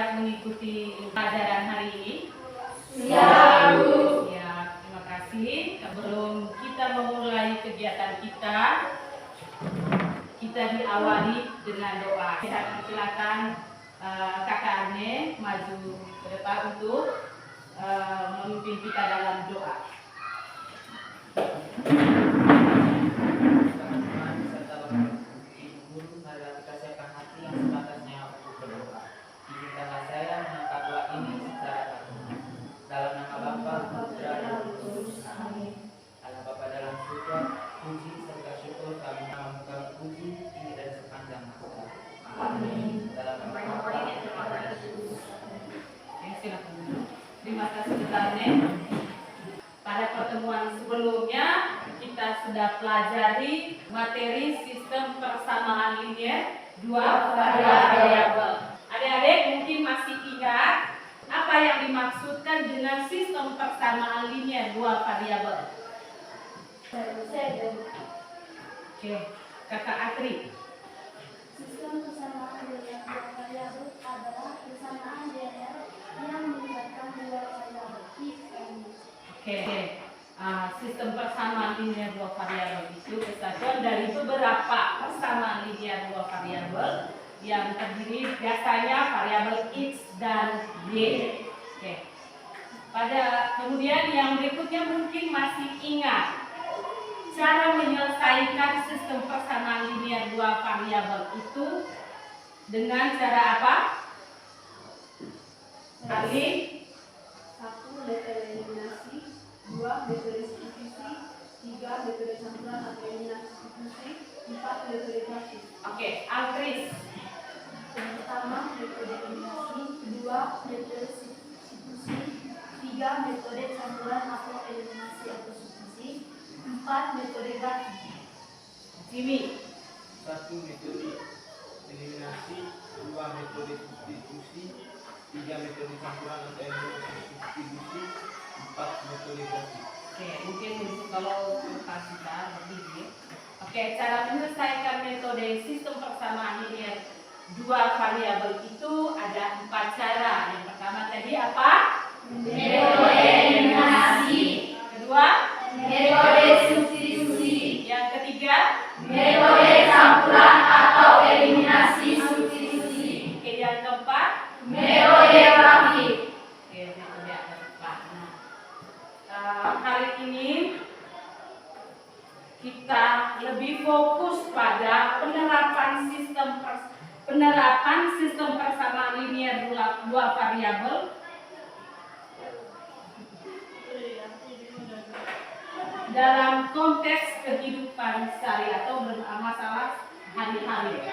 siap mengikuti pelajaran hari ini? Siap, Bu. Ya, terima kasih. Sebelum kita memulai kegiatan kita diawali dengan doa. Saya persilakan Kakak Ane maju ke depan untuk memimpin kita dalam doa. Terima kasih sebenarnya. Pada pertemuan sebelumnya kita sudah pelajari materi sistem persamaan linier dua variabel. Adik-adik mungkin masih ingat apa yang dimaksudkan dengan sistem persamaan linier dua variabel? Oke, Kakak Atri. Sistem persamaan linier dua variabel adalah persamaan linier yang melibatkan dua variabel x dan y. Oke, sistem persamaan linier dua variabel itu kesatuan dari beberapa persamaan linier dua variabel yang terdiri biasanya variabel x dan y. Oke. Kemudian yang berikutnya mungkin masih ingat cara menyelesaikan sistem persamaan linier dua variabel itu dengan cara apa? Ali? 1. Metode eliminasi, 2. Metode substitusi, 3. Metode campuran atau eliminasi substitusi, 4. Metode grafis. Oke, Altris. Yang pertama metode eliminasi, kedua metode substitusi, 3. Metode campuran atau eliminasi atau substitusi, 4. Metode grafis. Jimmy. 1. Metode eliminasi, 2. Metode substitusi, 3. Metode campuran atau eliminasi substitusi, 4. Metode grafis. Oke, mungkin kalau kita lebih. Oke, cara menyelesaikan metode sistem persamaan linier dua variabel itu ada 4 cara. Yang pertama tadi apa? Metode eliminasi. Kedua? Metode substitusi. Yang ketiga? Metode campuran atau eliminasi substitusi. Oke, yang keempat? Metode grafis. Oke, metode keempat. Hari ini kita lebih fokus pada penerapan sistem persamaan linier dua variabel dalam konteks kehidupan sehari atau masalah hari-hari.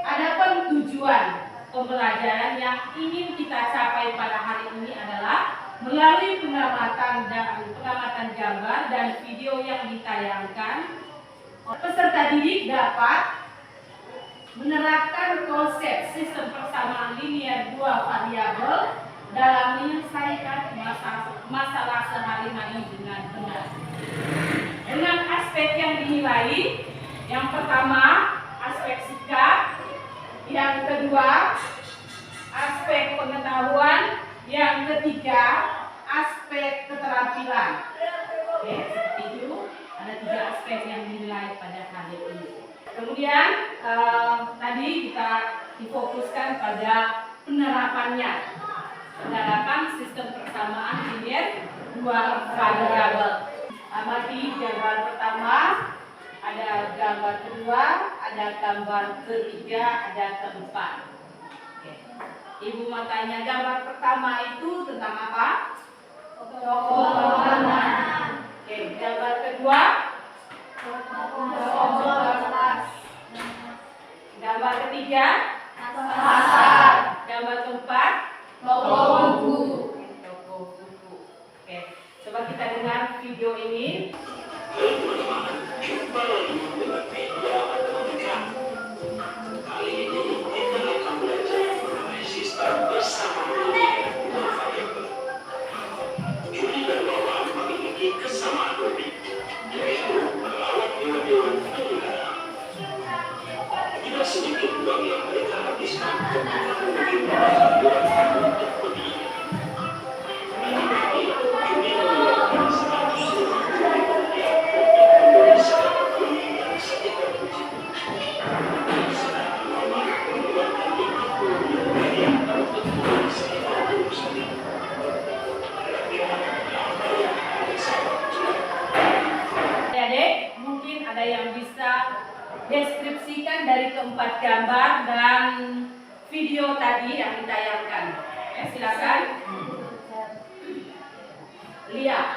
Adapun tujuan pembelajaran yang ingin kita capai pada hari ini adalah melalui pengamatan gambar dan video yang ditayangkan, peserta didik dapat menerapkan konsep sistem persamaan linier dua variabel dalam menyelesaikan masalah sehari-hari dengan benar. Dengan aspek yang dinilai, yang pertama aspek sikap, yang kedua aspek pengetahuan, yang ketiga aspek keterampilan. Oke, seperti itu ada 3 aspek yang dinilai pada hari ini. Kemudian tadi kita difokuskan pada penerapan sistem persamaan linier dua variabel. Amati gambar pertama, ada gambar kedua, ada gambar ketiga, ada keempat. Oke. Ibu mau tanya, gambar pertama itu tentang apa? Tokoh bangunan. Oke, gambar kedua? Gambar ketiga? Pasar. Gambar keempat? Toko buku. Toko buku. Oke, coba kita dengar video ini. Kali ini kita akan belajar mengenai sistem persamaan dua variabel. Juli dan Laura memiliki kesamaan unik, yaitu melawat hewan-hewan di udara. Tidak sedikit uang yang mereka habiskan untuk mengunjungi deskripsikan dari keempat gambar dan video tadi yang ditayangkan. Silakan. Lihat.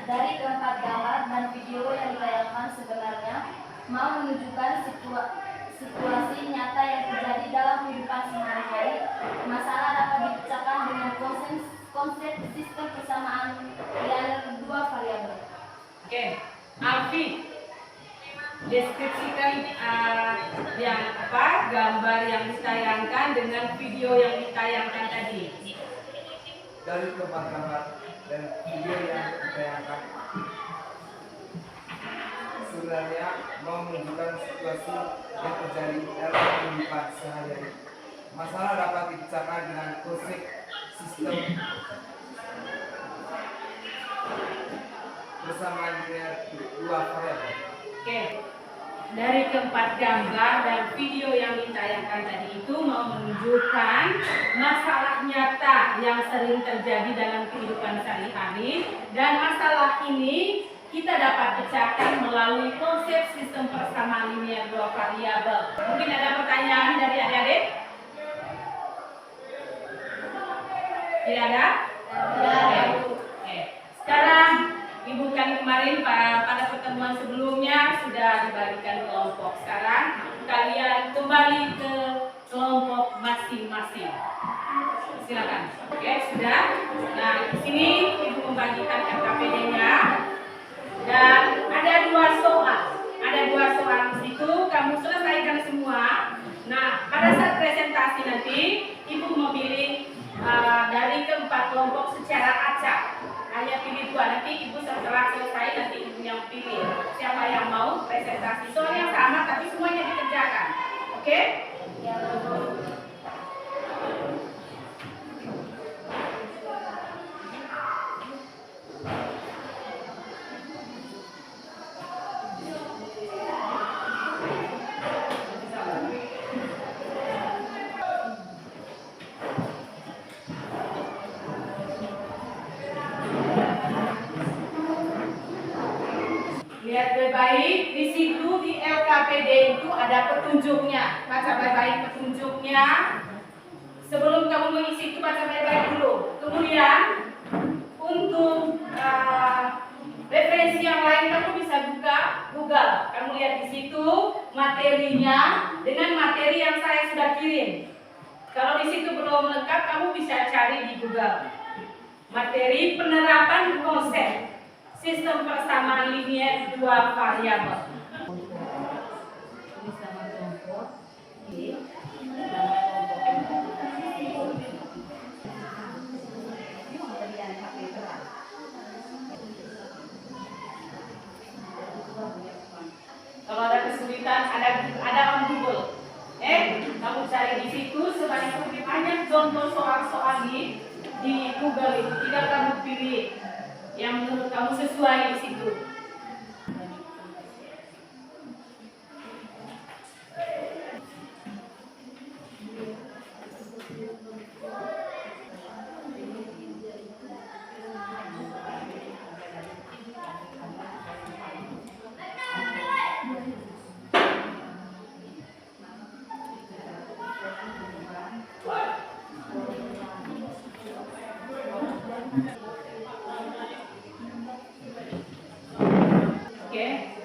Dari keempat gambar dan video yang ditayangkan sebenarnya mau menunjukkan situasi nyata yang terjadi dalam kehidupan sehari-hari. Masalah dapat dipecahkan dengan konsep sistem persamaan linear dua variabel. Oke, Alfi, deskripsikan gambar yang ditayangkan dengan video yang ditayangkan tadi. Dari keempat gambar dan video yang ditayangkan sebenarnya mau menunjukkan situasi yang terjadi dalam kehidupan sehari-hari. Masalah dapat dipecahkan dengan konsep sistem persamaan linear dua variabel. Oke, dari keempat gambar dan video yang ditayangkan tadi itu mau menunjukkan masalah nyata yang sering terjadi dalam kehidupan sehari-hari, dan masalah ini kita dapat pecahkan melalui konsep sistem persamaan linear dua variabel. Mungkin ada pertanyaan dari adik-adik? Tidak ada? Oke. Sekarang Ibu kan kemarin pada pertemuan sebelumnya sudah dibagikan kelompok. Sekarang kalian kembali ke kelompok masing-masing. Silakan. Oke, sudah. Nah, di sini Ibu membagikan KKPD-nya dan ada dua soal. Ada dua soal di situ, kamu selesaikan semua. Nah, pada saat presentasi nanti Ibu memilih dari keempat kelompok secara acak. Hanya pilih dua, nanti Ibu setelah selesai nanti Ibu yang pilih siapa yang mau presentasi. Soalnya sama tapi semuanya dikerjakan. Oke? Ya, Lihat baik-baik, di situ di LKPD itu ada petunjuknya. Baca baik-baik petunjuknya. Sebelum kamu mengisi itu baca baik-baik dulu. Kemudian untuk referensi yang lain kamu bisa buka Google. Kamu lihat di situ materinya dengan materi yang saya sudah kirim. Kalau di situ belum lengkap, kamu bisa cari di Google. Materi penerapan konsep sistem persamaan linear dua variabel. Kalau ada kesulitan, ada on Google. Kamu cari di situ banyak contoh soal-soal di Google itu. Tinggal kamu pilih yang menurut kamu sesuai di situ.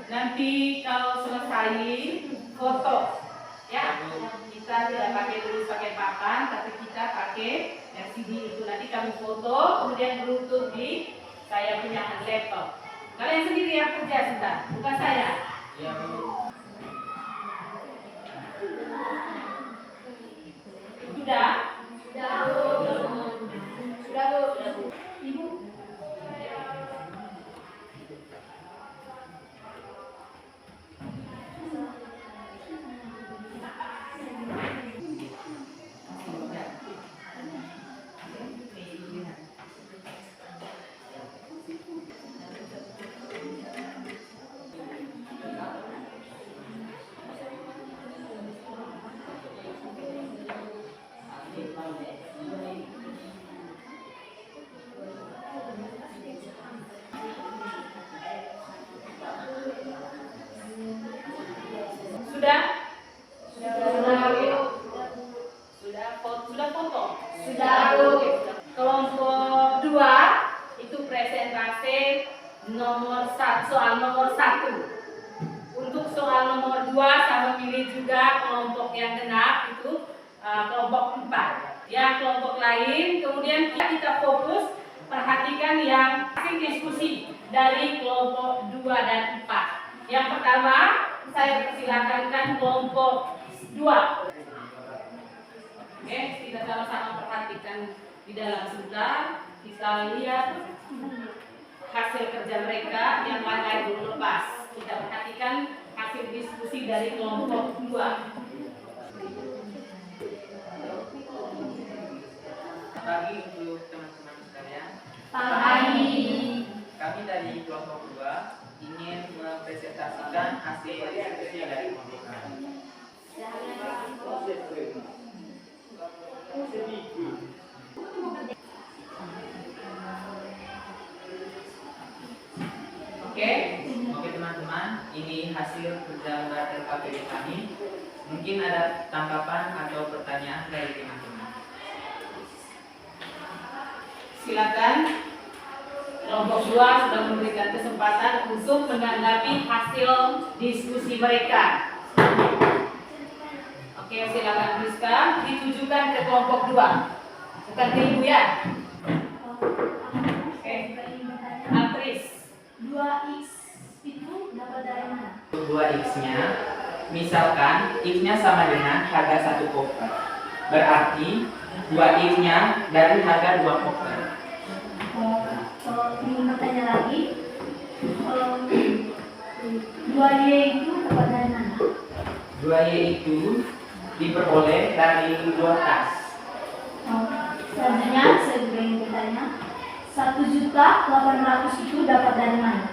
Nanti kalau selesai foto, ya kita tidak pakai tulis pakai papan, tapi kita pakai LCD itu. Nanti kamu foto, kemudian bluetooth di saya punya laptop. Kalian sendiri yang kerja sudah, bukan saya. Ya, Sudah? Sudah Bu. Ibu. Sudah? Sudah. Sudah foto? Sudah, Bu. Kelompok 2 itu presentasi soal nomor 1. Untuk soal nomor 2 sama pilih juga kelompok yang genap itu kelompok 4. Ya, kelompok lain kemudian kita fokus perhatikan yang hasil diskusi dari kelompok 2 dan 4. Yang pertama saya persilakan kelompok 2. Oke, kita sama-sama perhatikan di dalam sebelah, kita lihat hasil kerja mereka, yang lain belum lepas. Kita perhatikan hasil diskusi dari kelompok 2. Pagi untuk teman-teman sekalian. Pagi. Kami dari kelompok 2 ingin mempresentasikan hasil diskusi dari kelompok kami. Oke teman-teman, ini hasil kerja lembar LKPD kami. Mungkin ada tanggapan atau pertanyaan dari teman-teman. Silakan. Kelompok 2 sudah memberikan kesempatan untuk menanggapi hasil diskusi mereka. Oke, silakan Rizka, ditujukan ke kelompok 2. Bukan ke Ibu ya. Oke. Altris. 2x itu dapat dari mana? 2x-nya, misalkan x-nya sama dengan harga 1 koper. Berarti 2x-nya dari harga 2 koper. Ingin bertanya lagi, 2y itu dapat dari mana? 2y itu diperoleh dari 2 tas. Selanjutnya saya juga ingin bertanya, 1.800.000 itu dapat dari mana?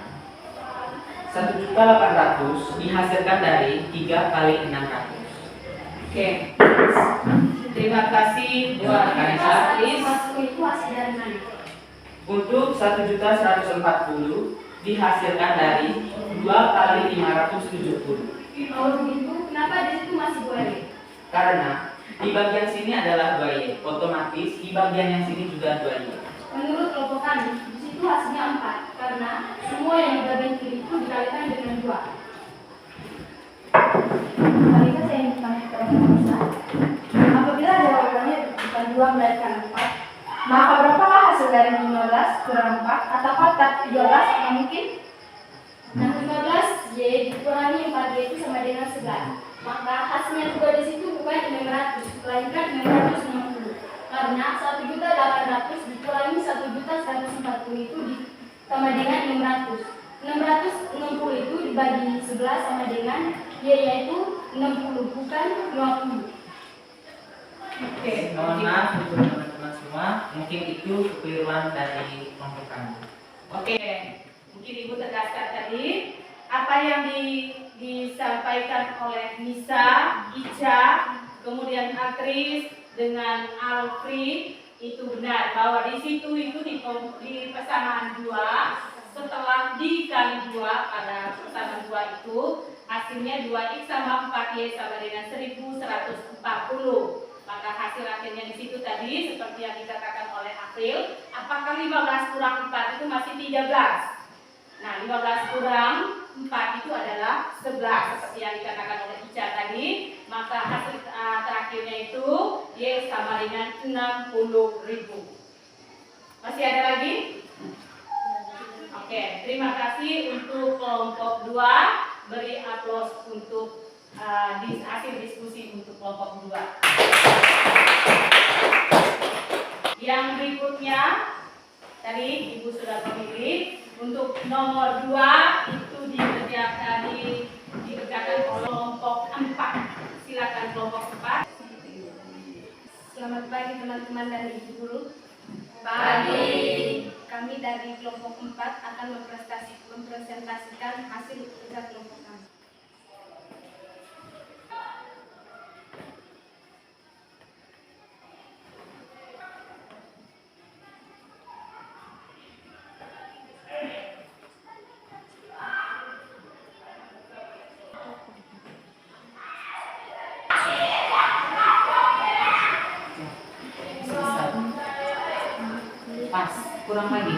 1.800.000 dihasilkan dari 3 kali 600. Oke. Terima kasih buat Altris. Itu hasil dari mana? Untuk 1.140.000 dihasilkan dari 2 kali 570. Kalau begitu, kenapa di situ masih 2y? Karena di bagian sini adalah 2y, otomatis di bagian yang sini juga 2y. Menurut kelompok kami, di situ hasilnya 4 karena semua yang di bagian kiri itu dikalikan dengan 2. Selanjutnya saya ingin bertanya kepada pemirsa, apabila jawabannya bukan 2 melainkan 4, maka berapakah hasil dari 15 kurang 4 ataukah 13 yang mungkin? Nah, 15 y dikurangi 4y itu sama dengan 11. Maka hasilnya juga di situ bukan 600, melainkan 660. Karena 1.800.000 dikurangi 1.140 itu sama dengan 600. 660 itu dibagi 11 sama dengan y yaitu 60 bukan 50. Oke. Mohon maaf untuk teman-teman semua, mungkin itu kekeliruan dari kelompok kami. Oke. Mungkin Ibu tegaskan tadi apa yang disampaikan oleh Nisa, Ica, kemudian Altris dengan Alfred itu benar bahwa di situ itu di pesanan 2 setelah dikali 2 pada pesanan 2 itu hasilnya 2x sama 4y sama dengan 1140. Maka hasil akhirnya di situ tadi seperti yang dikatakan oleh April, apakah 15 kurang 4 itu masih 13? Nah, 15 kurang 4 itu adalah 11 seperti yang dikatakan oleh Ica tadi. Maka hasil terakhirnya itu Y sama dengan 60.000. Masih ada lagi? Oke, terima kasih untuk kelompok 2. Beri aplaus untuk hasil diskusi untuk kelompok 2. Yang berikutnya tadi Ibu sudah memilih. Untuk nomor 2 itu dikerjakan oleh kelompok 4. Silakan kelompok 4. Selamat pagi teman-teman dan ibu guru. Pagi. Kami dari kelompok 4 akan mempresentasikan hasil kerja kelompok kami. Kurang lagi.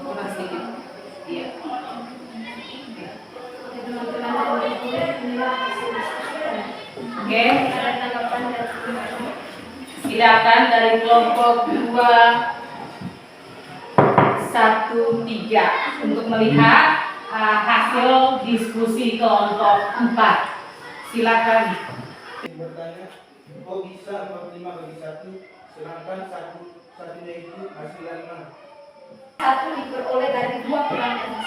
Kurang sedikit. Iya. Oke. Ada tanggapan dari teman-teman? Silakan dari kelompok 2 1 3 untuk melihat hasil diskusi kelompok 4. Silakan. Bertanya, kok bisa 45 bagi 1, sedangkan satunya itu hasil dari mana? 1 diperoleh dari 2 kurang X.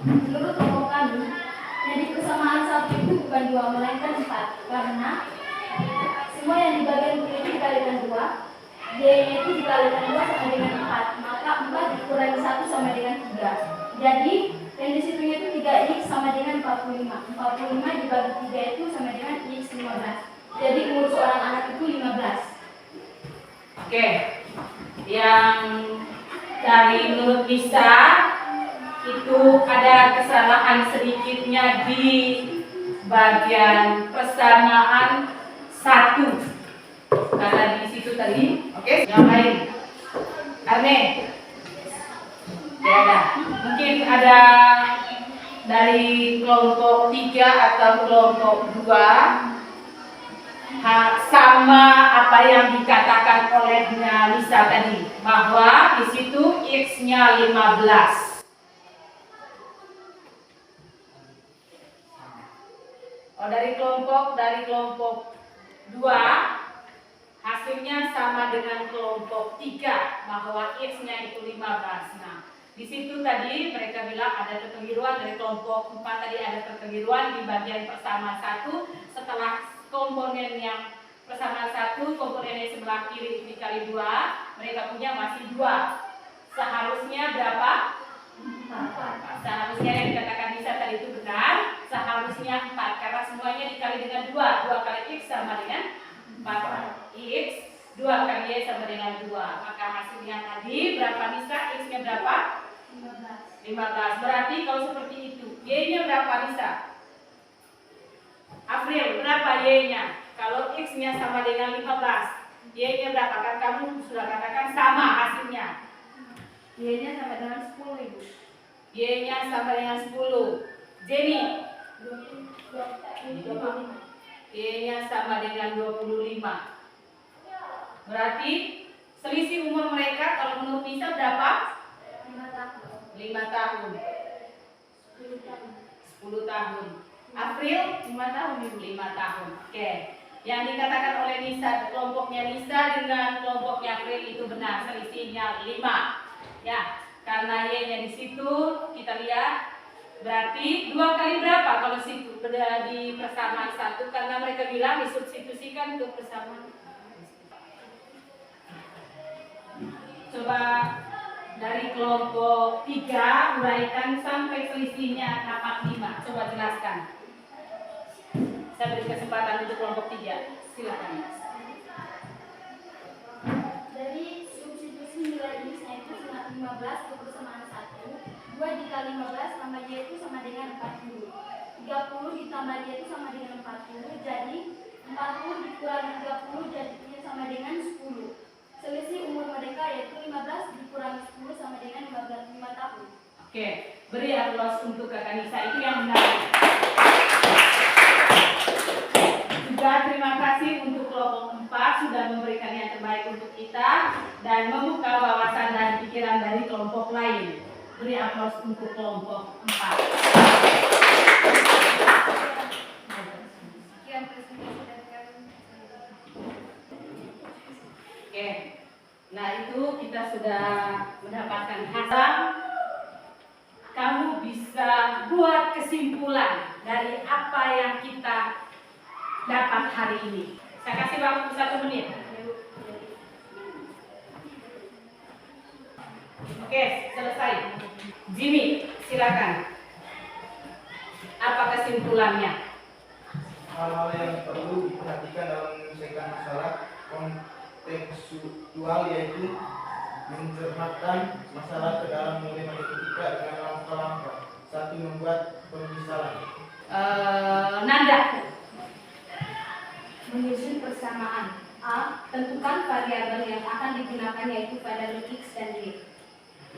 Menurut kelompok kami, jadi persamaan 1 itu bukan 2 melainkan 4, karena semua yang di bagian kiri itu dikalikan 2, Y-nya itu dikalikan 2 sama dengan 4, maka 4 dikurangi 1 sama dengan 3. Jadi yang disitunya itu 3X sama dengan 45. 45 dibagi 3 itu sama dengan X 15. Jadi umur seorang anak itu 15. Oke. Yang dari menurut Lisa itu ada kesalahan sedikitnya di bagian persamaan 1. Karena di situ tadi. Oke, yang lain. Arne. Ya ada. Mungkin ada dari kelompok 3 atau kelompok 2 sama apa yang dikatakan olehnya Lisa tadi, bahwa di situ X-nya 15. Oh, dari kelompok 2 hasilnya sama dengan kelompok 3, bahwa X-nya itu 15. Nah, di situ tadi mereka bilang ada kekeliruan. Dari kelompok 4 tadi ada kekeliruan di bagian persamaan 1. Setelah komponen yang persamaan 1, komponen yang sebelah kiri dikali 2, mereka punya masih 2. Seharusnya berapa? 4. Seharusnya yang dikatakan Lisa tadi itu benar. Seharusnya 4, karena semuanya dikali dengan 2. 2 kali X sama dengan 4. X, 2 kali Y sama dengan 2. Maka hasilnya tadi berapa Lisa? X-nya berapa? 15. Berarti kalau seperti itu, Y-nya berapa Lisa? April, berapa Y-nya? Kalau X-nya sama dengan 15, Y-nya berapa? Kan kamu sudah katakan sama hasilnya. Y-nya sama dengan 10, Ibu. Y-nya sama dengan 10. Jenny, 25. Y-nya sama dengan 25. Berarti selisih umur mereka kalau menurut Lisa berapa? 5 tahun. 5 tahun. 10 tahun. 10 tahun. April 5 tahun, 5 tahun. Oke. Yang dikatakan oleh Lisa, kelompoknya Lisa dengan kelompoknya April itu benar, selisihnya 5. Ya, karena Y-nya di situ kita lihat berarti 2 kali berapa kalau situ di persamaan 1, karena mereka bilang disubstitusikan untuk persamaan. Coba dari kelompok 3 uraikan sampai selisihnya dapat 5. Coba jelaskan. Saya beri kesempatan untuk kelompok 3. Silakan. Dari substitusi nilai X-nya itu 15 ke persamaan 1. 2 dikali 15 tambah Y itu sama dengan 40. 30 ditambah Y itu sama dengan 40. Jadi 40 dikurangi 30 jadinya sama dengan 10. Selisih umur mereka yaitu 15 dikurangi 10 sama dengan 5 tahun. Oke, beri aplaus untuk Kakak Nisa, itu yang benar. Juga terima kasih untuk kelompok 4 sudah memberikan yang terbaik untuk kita dan membuka wawasan dan pikiran dari kelompok lain. Beri aplaus untuk kelompok 4. Sekian presentasi dari kami. Oke, nah itu kita sudah mendapatkan hasil. Kamu bisa buat kesimpulan dari apa yang kita dapat hari ini. Saya kasih waktu 1 menit. Oke, selesai. Jimmy, silakan. Apa kesimpulannya? Hal-hal yang perlu diperhatikan dalam menyelesaikan masalah kontekstual yaitu mencermatkan masalah ke dalam mulai matematika dengan langkah-langkah. 1. Membuat pemisalan. Nanda. Menyusun persamaan A Tentukan variabel yang akan digunakan yaitu variabel X dan Y.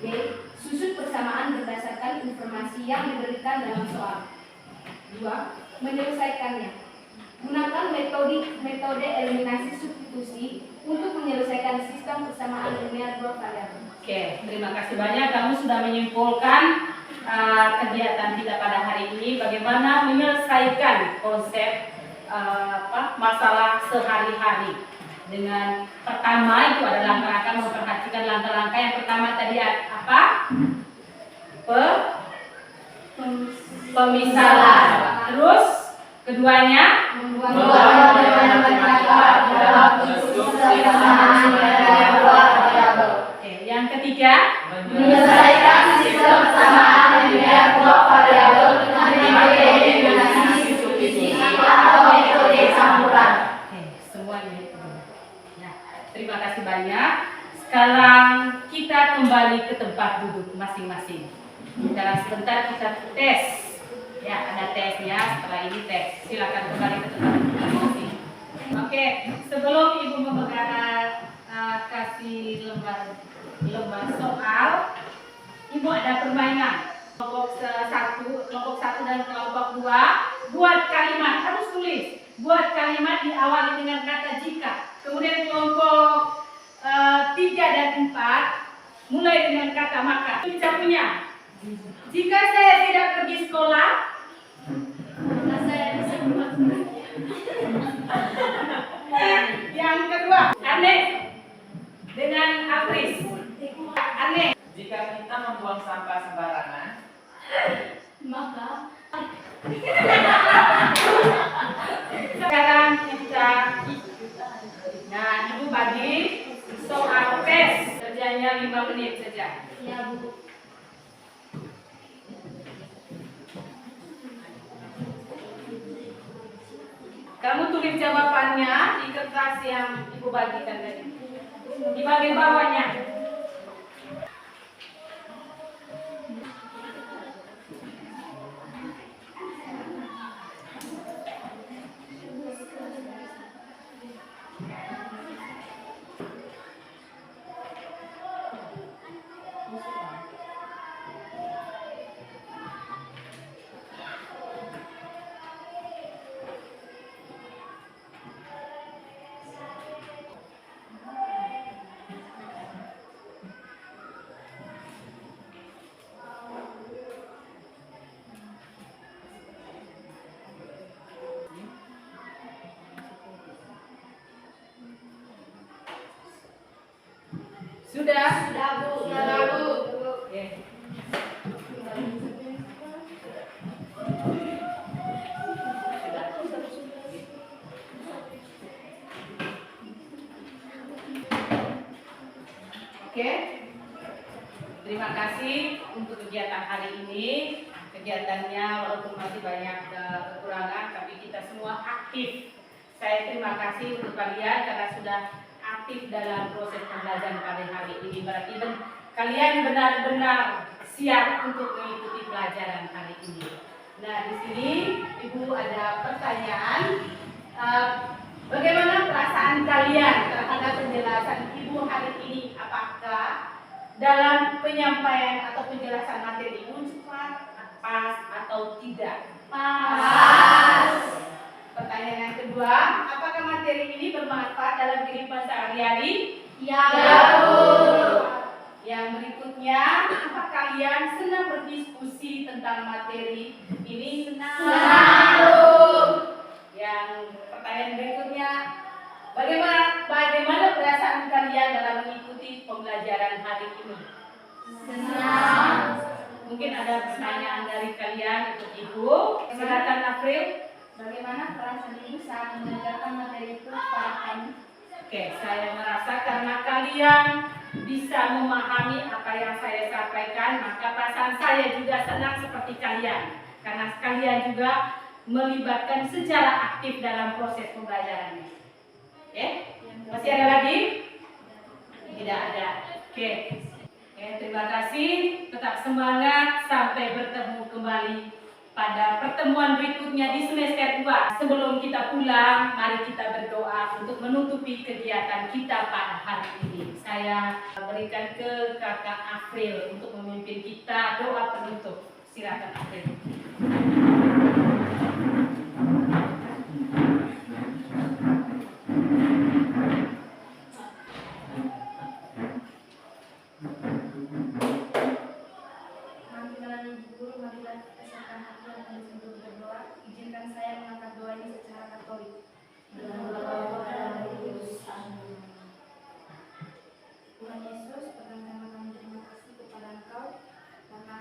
B. Susun persamaan berdasarkan informasi yang diberikan dalam soal. 2. Menyelesaikannya. Gunakan metode eliminasi substitusi untuk menyelesaikan sistem persamaan linear dua variabel. Oke, terima kasih banyak. Kamu sudah menyimpulkan kegiatan kita pada hari ini. Bagaimana menyelesaikan konsep masalah sehari-hari. Dengan pertama itu adalah langkah-langkah memperhatikan langkah-langkah yang pertama tadi apa? Pemisahan. Terus keduanya Membuat dalam persamaan dua variabel. Oke, yang ketiga Menyelesaikan sistem persamaan linear dua variabel dengan metode eliminasi substitusi atau metode campuran. Oke, semuanya itu. Nah, terima kasih banyak. Sekarang kita kembali ke tempat duduk masing-masing. Dalam sebentar kita tes. Ya, ada tesnya. Setelah ini tes. Silakan kembali ke tempat duduk masing-masing. Oke, sebelum Ibu kasih lembar soal, Ibu ada permainan. Kelompok satu dan kelompok 2 buat kalimat, harus tulis. Buat kalimat diawali dengan kata jika. Kemudian kelompok 3 dan 4 mulai dengan kata maka. Kita punya. Jika saya tidak pergi sekolah, Maka saya bisa membuat yang kedua, aneh dengan Apris. Aneh. Jika kita membuang sampah sembarangan, maka Sekarang kita, nah Ibu bagi soal tes, kerjanya 5 menit saja. ya Bu. Kamu tulis jawabannya di kertas yang Ibu bagikan tadi. Di bagian bawahnya. Sudah? Sudah Bu. Sudah, Bu. Oke. Oke. Terima kasih untuk kegiatan hari ini. Kegiatannya walaupun masih banyak kekurangan, tapi kita semua aktif. Saya terima kasih untuk kalian karena sudah aktif dalam proses pembelajaran pada hari ini. Berarti kalian benar-benar siap untuk mengikuti pelajaran hari ini. Nah, di sini Ibu ada pertanyaan. Bagaimana perasaan kalian terhadap penjelasan Ibu hari ini? Apakah dalam penyampaian atau penjelasan materi Ibu cepat, pas, atau tidak? Pas. Pertanyaan yang kedua, apakah materi ini bermanfaat dalam kehidupan sehari-hari? Ya Bu. Yang berikutnya, apa kalian senang berdiskusi tentang materi ini? Senang, Bu. Yang pertanyaan berikutnya, bagaimana perasaan kalian dalam mengikuti pembelajaran hari ini? Senang. Mungkin ada pertanyaan dari kalian untuk Ibu. Silakan April. Bagaimana perasaan Ibu saat mengajarkan materi itu kepada kami? Oke, saya merasa karena kalian bisa memahami apa yang saya sampaikan, maka perasaan saya juga senang seperti kalian. Karena kalian juga melibatkan secara aktif dalam proses pembelajaran. Oke? Masih ada lagi? Tidak ada. Oke. Terima kasih. Tetap semangat. Sampai bertemu kembali pada pertemuan berikutnya di semester 2. Sebelum kita pulang, mari kita berdoa untuk menutupi kegiatan kita pada hari ini. Saya berikan ke Kakak April untuk memimpin kita doa penutup. Silakan April. Marilah Ibu Guru, marilah kita siapkan hati yang penuh untuk berdoa. Izinkan saya mengangkat doa ini secara Katolik. Tuhan Yesus, pertama-tama kami terima kasih kepada Engkau karena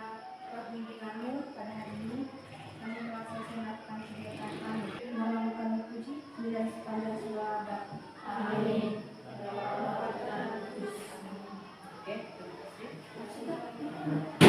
kepemimpinan-Mu pada hari ini. Kami telah selesai melakukan kegiatan kami. Namamu kami puji, dan sepanjang segala abad. Amin. Oke, terima kasih.